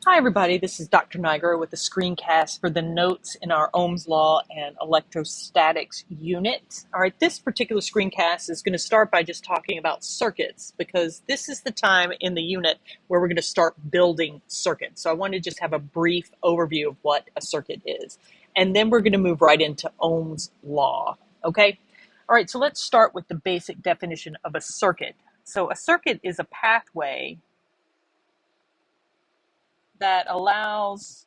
Hi everybody, this is Dr. Niger with the screencast for the notes in our Ohm's Law and Electrostatics unit. All right, this particular screencast is going to start by just talking about circuits because this is the time in the unit where we're going to start building circuits. So I want to just have a brief overview of what a circuit is. And then we're going to move right into Ohm's Law, okay? All right, so let's start with the basic definition of a circuit. So a circuit is a pathway that allows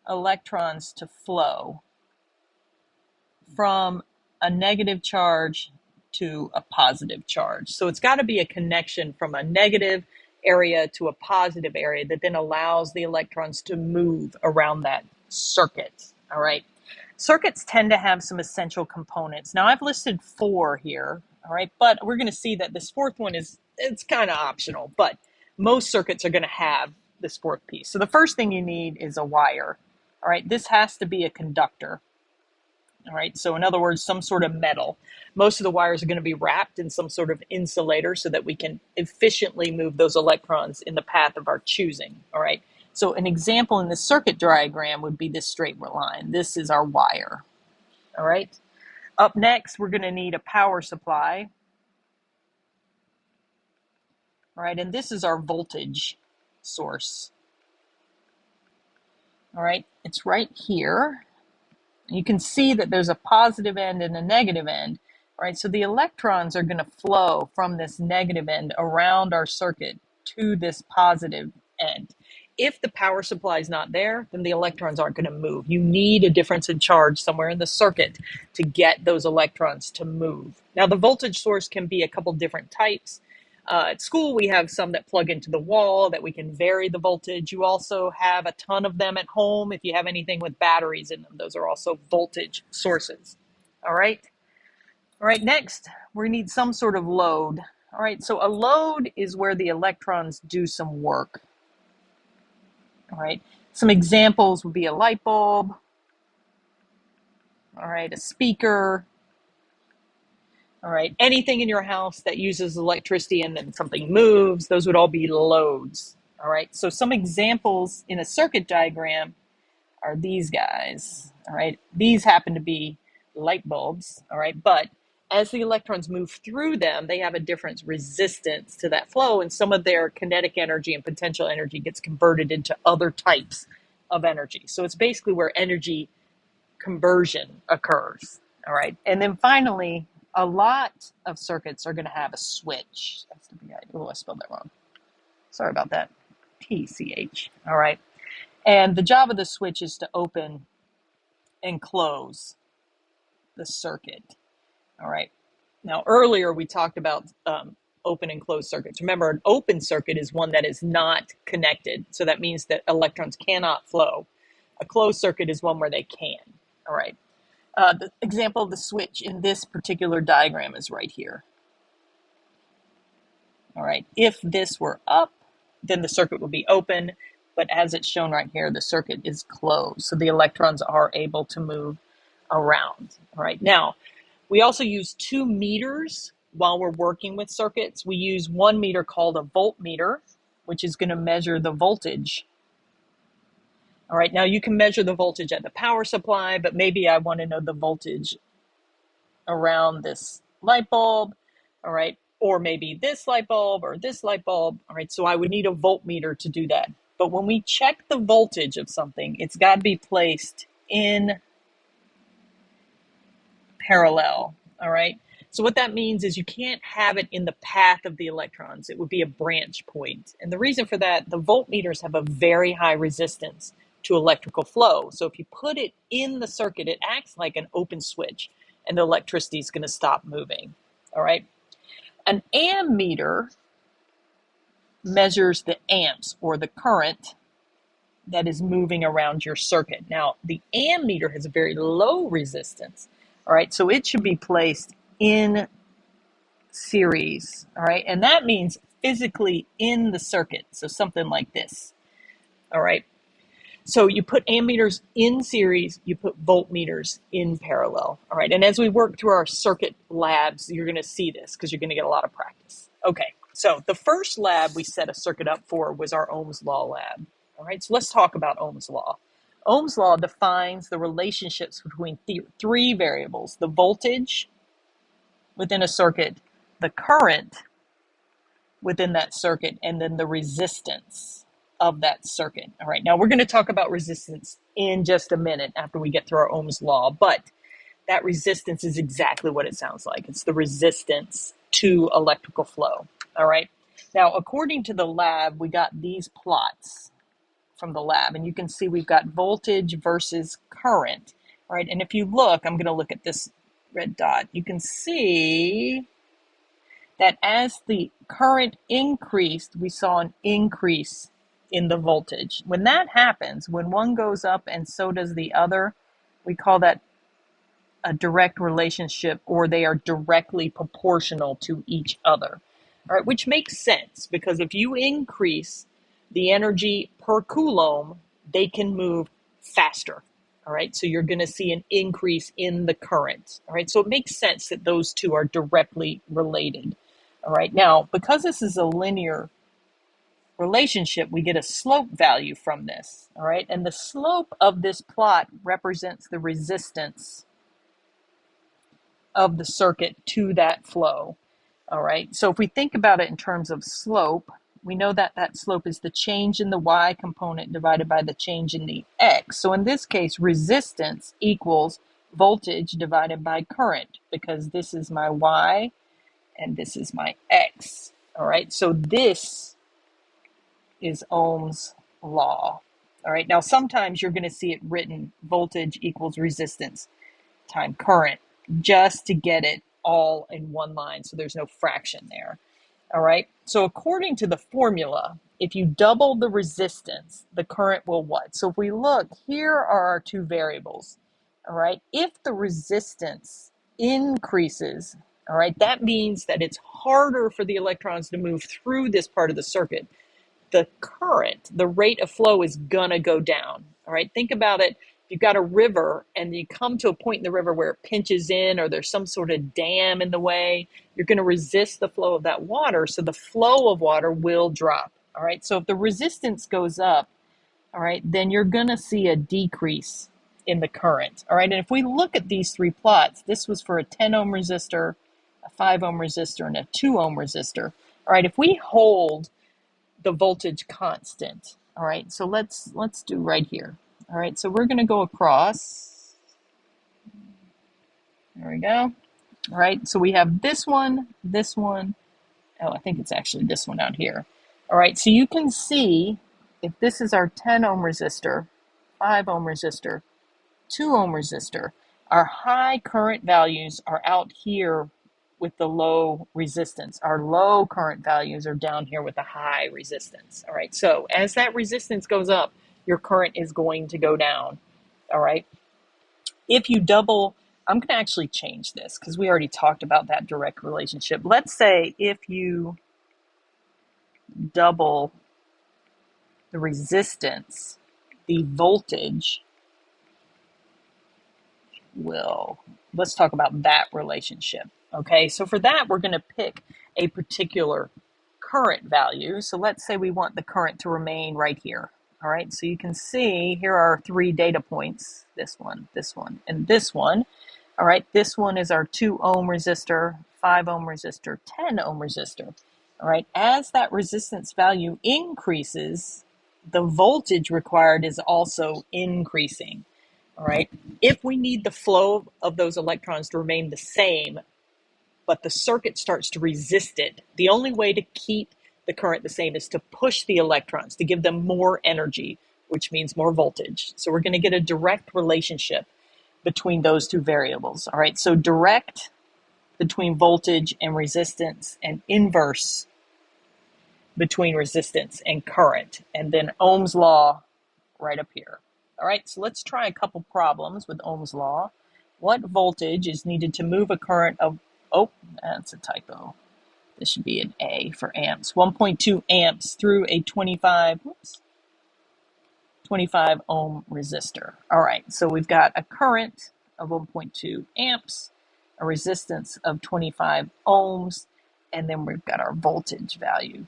electrons to flow from a negative charge to a positive charge. So it's got to be a connection from a negative area to a positive area that then allows the electrons to move around that circuit. All right. Circuits tend to have some essential components. Now I've listed 4 here, all right, but we're going to see that this 4th one it's kind of optional, but most circuits are going to have this 4th piece. So the first thing you need is a wire. All right, this has to be a conductor. All right, so in other words, some sort of metal. Most of the wires are going to be wrapped in some sort of insulator so that we can efficiently move those electrons in the path of our choosing. All right, so an example in the circuit diagram would be this straight line. This is our wire. All right, up next, we're going to need a power supply. All right, and this is our voltage source. All right, it's right here. You can see that there's a positive end and a negative end. All right, so the electrons are going to flow from this negative end around our circuit to this positive end. If the power supply is not there, then the electrons aren't going to move. You need a difference in charge somewhere in the circuit to get those electrons to move. Now, the voltage source can be a couple different types. At school, we have some that plug into the wall that we can vary the voltage. You also have a ton of them at home. If you have anything with batteries in them, those are also voltage sources. All right. All right. Next, we need some sort of load. All right. So a load is where the electrons do some work. All right. Some examples would be a light bulb. All right. A speaker. All right, anything in your house that uses electricity and then something moves, those would all be loads. All right, so some examples in a circuit diagram are these guys. All right, these happen to be light bulbs. All right, but as the electrons move through them, they have a different resistance to that flow, and some of their kinetic energy and potential energy gets converted into other types of energy. So it's basically where energy conversion occurs. All right, and then finally, a lot of circuits are going to have a switch. Oh, I spelled that wrong. Sorry about that. TCH. All right. And the job of the switch is to open and close the circuit. All right. Now, earlier we talked about open and closed circuits. Remember, an open circuit is one that is not connected. So that means that electrons cannot flow. A closed circuit is one where they can. All right. The example of the switch in this particular diagram is right here. All right, if this were up, then the circuit would be open, but as it's shown right here, the circuit is closed, so the electrons are able to move around. All right, now, we also use 2 meters while we're working with circuits. We use 1 meter called a voltmeter, which is going to measure the voltage. All right, now you can measure the voltage at the power supply, but maybe I want to know the voltage around this light bulb, all right, or maybe this light bulb or this light bulb, all right, so I would need a voltmeter to do that. But when we check the voltage of something, it's got to be placed in parallel, all right? So what that means is you can't have it in the path of the electrons. It would be a branch point. And the reason for that, the voltmeters have a very high resistance to electrical flow. So if you put it in the circuit, it acts like an open switch and the electricity is going to stop moving. All right. An ammeter measures the amps or the current that is moving around your circuit. Now, the ammeter has a very low resistance. All right. So it should be placed in series. All right. And that means physically in the circuit. So something like this. All right. So you put ammeters in series, you put voltmeters in parallel. All right, and as we work through our circuit labs, you're going to see this because you're going to get a lot of practice. Okay, so the first lab we set a circuit up for was our Ohm's Law lab. All right, so let's talk about Ohm's law. Ohm's law defines the relationships between three variables: the voltage within a circuit, the current within that circuit, and then the resistance of that circuit. All right, now we're going to talk about resistance in just a minute after we get through our Ohm's law, but that resistance is exactly what it sounds like. It's the resistance to electrical flow. All right, now according to the lab, we got these plots from the lab, and you can see we've got voltage versus current. All right, and if you look, I'm going to look at this red dot. You can see that as the current increased, we saw an increase in the voltage. When that happens, when one goes up and so does the other, we call that a direct relationship, or they are directly proportional to each other. All right, which makes sense because if you increase the energy per coulomb, they can move faster. All right, so you're going to see an increase in the current. All right, so it makes sense that those two are directly related. All right, now because this is a linear relationship, we get a slope value from this. All right, and the slope of this plot represents the resistance of the circuit to that flow. All right, so if we think about it in terms of slope, we know that that slope is the change in the y component divided by the change in the x. So in this case, resistance equals voltage divided by current, because this is my y and this is my x. All right, so this is Ohm's law. All right, now sometimes you're going to see it written voltage equals resistance time current, just to get it all in one line, so there's no fraction there. All right, so according to the formula, if you double the resistance, the current will what? So if we look, here are our two variables. All right, if the resistance increases, all right, that means that it's harder for the electrons to move through this part of the circuit. The current, the rate of flow, is gonna go down. All right, think about it. If you've got a river and you come to a point in the river where it pinches in, or there's some sort of dam in the way, you're going to resist the flow of that water, so the flow of water will drop. All right, so if the resistance goes up, all right, then you're going to see a decrease in the current. All right, and if we look at these three plots, this was for a 10 ohm resistor, a 5 ohm resistor, and a 2 ohm resistor. All right, if we hold the voltage constant, all right, so let's do right here. All right, so we're going to go across. There we go. All right, so we have this one, this one. Oh, I think it's actually this one out here. All right, so you can see if this is our 10 ohm resistor, 5 ohm resistor, 2 ohm resistor, our high current values are out here with the low resistance. Our low current values are down here with the high resistance. All right, so as that resistance goes up, your current is going to go down. All right, if you double, I'm going to actually change this because we already talked about that direct relationship. Let's say if you double the resistance, the voltage will, let's talk about that relationship. Okay, so for that, we're going to pick a particular current value. So let's say we want the current to remain right here. All right, so you can see here are 3 data points, this one, and this one. All right, this one is our 2 ohm resistor, 5 ohm resistor, 10 ohm resistor. All right, as that resistance value increases, the voltage required is also increasing. All right, if we need the flow of those electrons to remain the same, but the circuit starts to resist it, the only way to keep the current the same is to push the electrons, to give them more energy, which means more voltage. So we're going to get a direct relationship between those two variables. All right, so direct between voltage and resistance, and inverse between resistance and current, and then Ohm's law right up here. All right, so let's try a couple problems with Ohm's law. What voltage is needed to move a current of, oh, that's a typo. This should be an A for amps. 1.2 amps through a 25 ohm resistor. All right, so we've got a current of 1.2 amps, a resistance of 25 ohms, and then we've got our voltage value.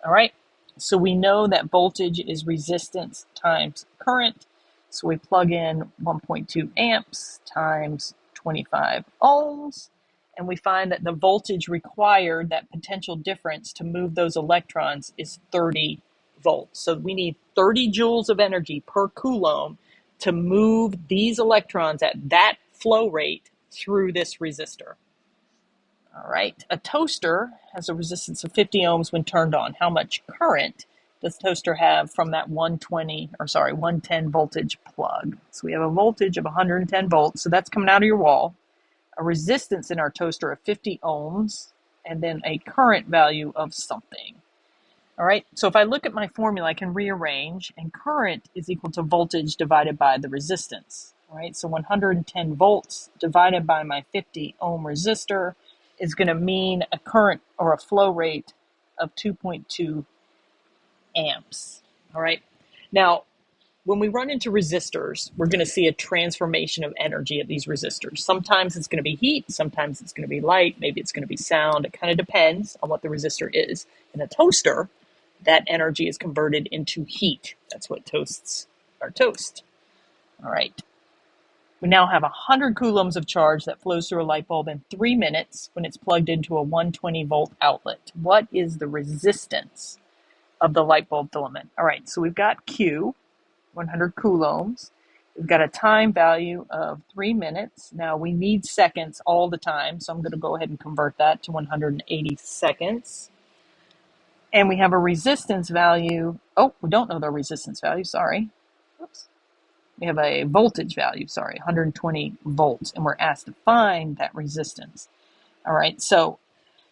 All right, So we know that voltage is resistance times current. So we plug in 1.2 amps times 25 ohms, and we find that the voltage required, that potential difference to move those electrons, is 30 volts. So we need 30 joules of energy per coulomb to move these electrons at that flow rate through this resistor. All right, a toaster has a resistance of 50 ohms when turned on. How much current does the toaster have from that 110 voltage plug? So we have a voltage of 110 volts, so that's coming out of your wall, a resistance in our toaster of 50 ohms, and then a current value of something. All right, so if I look at my formula, I can rearrange, and current is equal to voltage divided by the resistance. All right, so 110 volts divided by my 50 ohm resistor is going to mean a current or a flow rate of 2.2 amps. All right, now when we run into resistors, we're going to see a transformation of energy at these resistors. Sometimes it's going to be heat, sometimes it's going to be light, maybe it's going to be sound. It kind of depends on what the resistor is. In a toaster, that energy is converted into heat. That's what toasts are toast. All right. We now have 100 coulombs of charge that flows through a light bulb in 3 minutes when it's plugged into a 120 volt outlet. What is the resistance of the light bulb filament? All right, so we've got Q, 100 coulombs. We've got a time value of 3 minutes. Now we need seconds all the time, so I'm going to go ahead and convert that to 180 seconds. And we have a resistance value. Oh, we don't know the resistance value, sorry. Oops. We have a voltage value, 120 volts, and we're asked to find that resistance. All right, so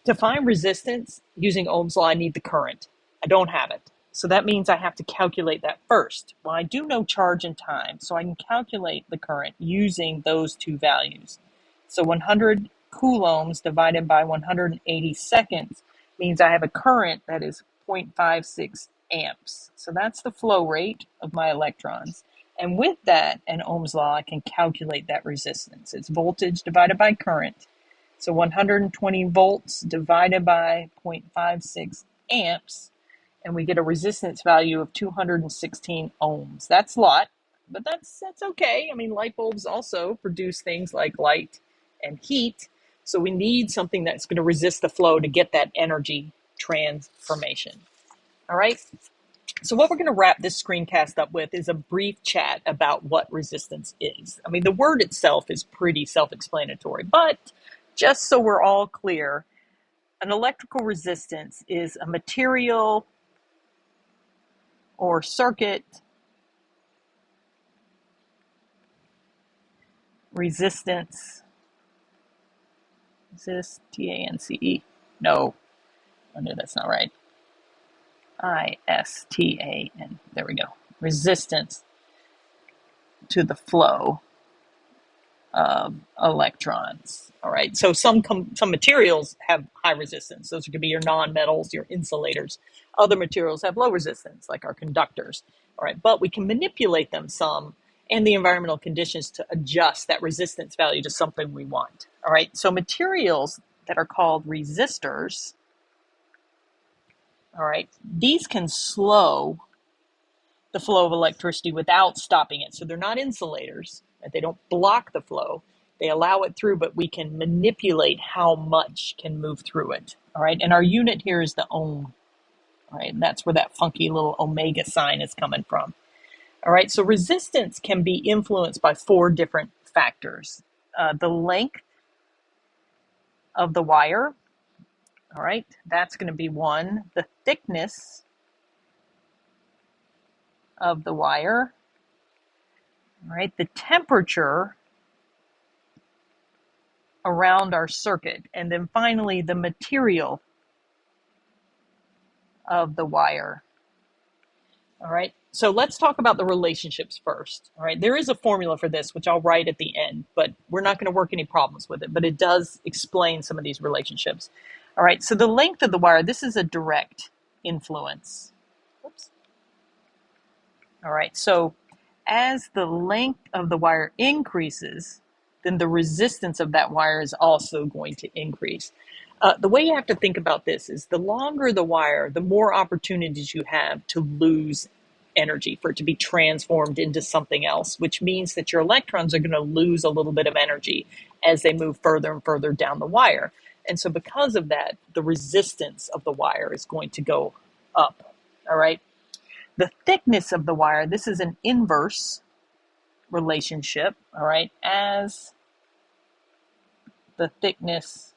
to find resistance using Ohm's law, I need the current. I don't have it. So that means I have to calculate that first. Well, I do know charge and time, so I can calculate the current using those two values. So 100 coulombs divided by 180 seconds means I have a current that is 0.56 amps. So that's the flow rate of my electrons. And with that and Ohm's law, I can calculate that resistance. It's voltage divided by current. So 120 volts divided by 0.56 amps, and we get a resistance value of 216 ohms. That's a lot, but that's okay. I mean, light bulbs also produce things like light and heat, so we need something that's going to resist the flow to get that energy transformation. All right? So what we're going to wrap this screencast up with is a brief chat about what resistance is. I mean, the word itself is pretty self-explanatory, but just so we're all clear, an electrical resistance is a material or circuit resistance. Is this T-A-N-C-E? No, that's not right. I-S-T-A-N. There we go. Resistance to the flow of electrons. All right. So some materials have high resistance. Those could be your non-metals, your insulators. Other materials have low resistance, like our conductors. All right. But we can manipulate them some and the environmental conditions to adjust that resistance value to something we want. All right. So materials that are called resistors, all right, these can slow the flow of electricity without stopping it. So they're not insulators. They don't block the flow. They allow it through, but we can manipulate how much can move through it. All right. And our unit here is the ohm. All right. And that's where that funky little omega sign is coming from. All right. So resistance can be influenced by 4 different factors. The length of the wire. All right. That's going to be one. The thickness of the wire. All right. The temperature around our circuit, and then finally the material of the wire. All right, so let's talk about the relationships first. All right, there is a formula for this, which I'll write at the end, but we're not going to work any problems with it, but it does explain some of these relationships. All right, so the length of the wire, this is a direct influence. Oops. All right, so as the length of the wire increases, then the resistance of that wire is also going to increase. The way you have to think about this is the longer the wire, the more opportunities you have to lose energy, for it to be transformed into something else, which means that your electrons are going to lose a little bit of energy as they move further and further down the wire. And so because of that, the resistance of the wire is going to go up. All right. The thickness of the wire, this is an inverse relationship. All right. As the thickness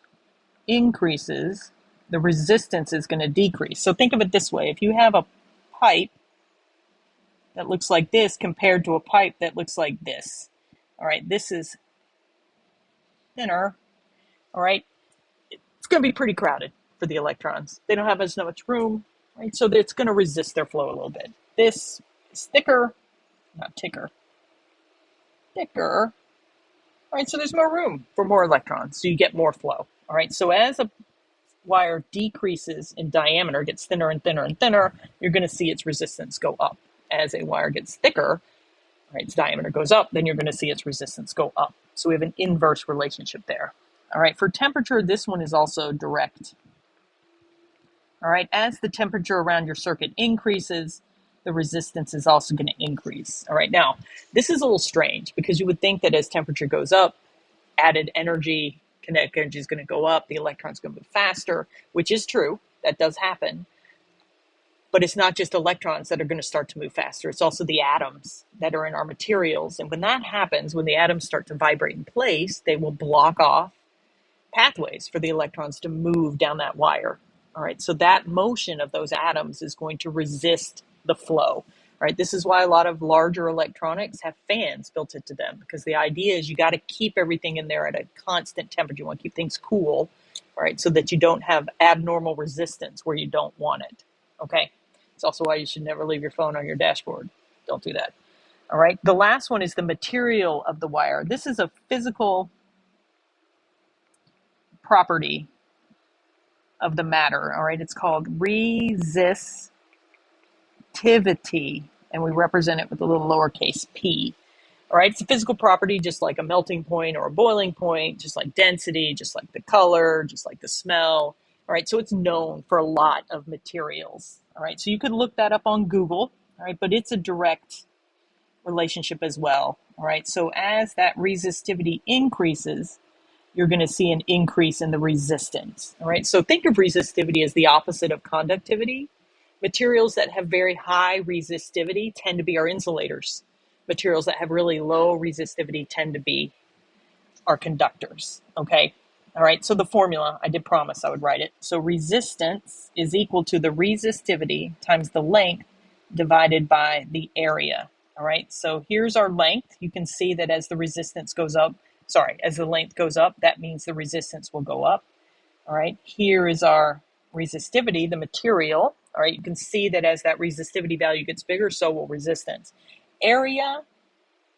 increases, the resistance is going to decrease. So think of it this way. If you have a pipe that looks like this compared to a pipe that looks like this, all right, this is thinner, all right, it's going to be pretty crowded for the electrons. They don't have as much room, right? So it's going to resist their flow a little bit. This is thicker, not thicker, thicker, all right, so there's more room for more electrons, so you get more flow, all right? So as a wire decreases in diameter, gets thinner and thinner and thinner, you're going to see its resistance go up. As a wire gets thicker, right, its diameter goes up, then you're going to see its resistance go up. So we have an inverse relationship there. All right, for temperature, this one is also direct. All right, as the temperature around your circuit increases, the resistance is also going to increase. All right, now, this is a little strange because you would think that as temperature goes up, added energy, kinetic energy is going to go up, the electron's going to move faster, which is true. That does happen. But it's not just electrons that are going to start to move faster. It's also the atoms that are in our materials. And when that happens, when the atoms start to vibrate in place, they will block off pathways for the electrons to move down that wire. All right, so that motion of those atoms is going to resist the flow. All right, this is why a lot of larger electronics have fans built into them, because the idea is you got to keep everything in there at a constant temperature. You want to keep things cool, all right, so that you don't have abnormal resistance where you don't want it. Okay, it's also why you should never leave your phone on your dashboard. Don't do that. All right, the last one is the material of the wire. This is a physical property of the matter. All right, it's called resistivity, and we represent it with a little lowercase p. All right, it's a physical property, just like a melting point or a boiling point, just like density, just like the color, just like the smell. All right, so it's known for a lot of materials. All right, so you could look that up on Google. All right, but it's a direct relationship as well. All right, so as that resistivity increases, you're going to see an increase in the resistance. All right, so think of resistivity as the opposite of conductivity. Materials that have very high resistivity tend to be our insulators. Materials that have really low resistivity tend to be our conductors. Okay, all right, so the formula, I did promise I would write it. So resistance is equal to the resistivity times the length divided by the area. All right, so here's our length. You can see that as the resistance goes up, as the length goes up, that means the resistance will go up. All right, here is our resistivity, the material. All right, you can see that as that resistivity value gets bigger, so will resistance. Area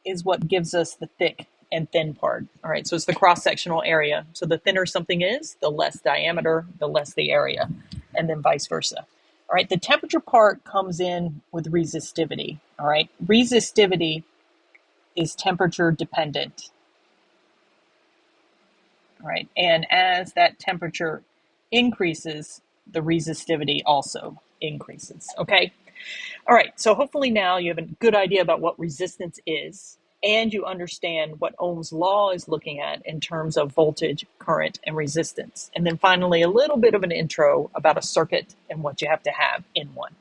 is what gives us the thick and thin part. All right, so it's the cross-sectional area. So the thinner something is, the less diameter, the less the area, and then vice versa. All right, the temperature part comes in with resistivity. All right, resistivity is temperature dependent. All right, and as that temperature increases, the resistivity also increases. Okay, all right, so hopefully now you have a good idea about what resistance is, and you understand what Ohm's law is looking at in terms of voltage, current, and resistance. And then finally, a little bit of an intro about a circuit and what you have to have in one.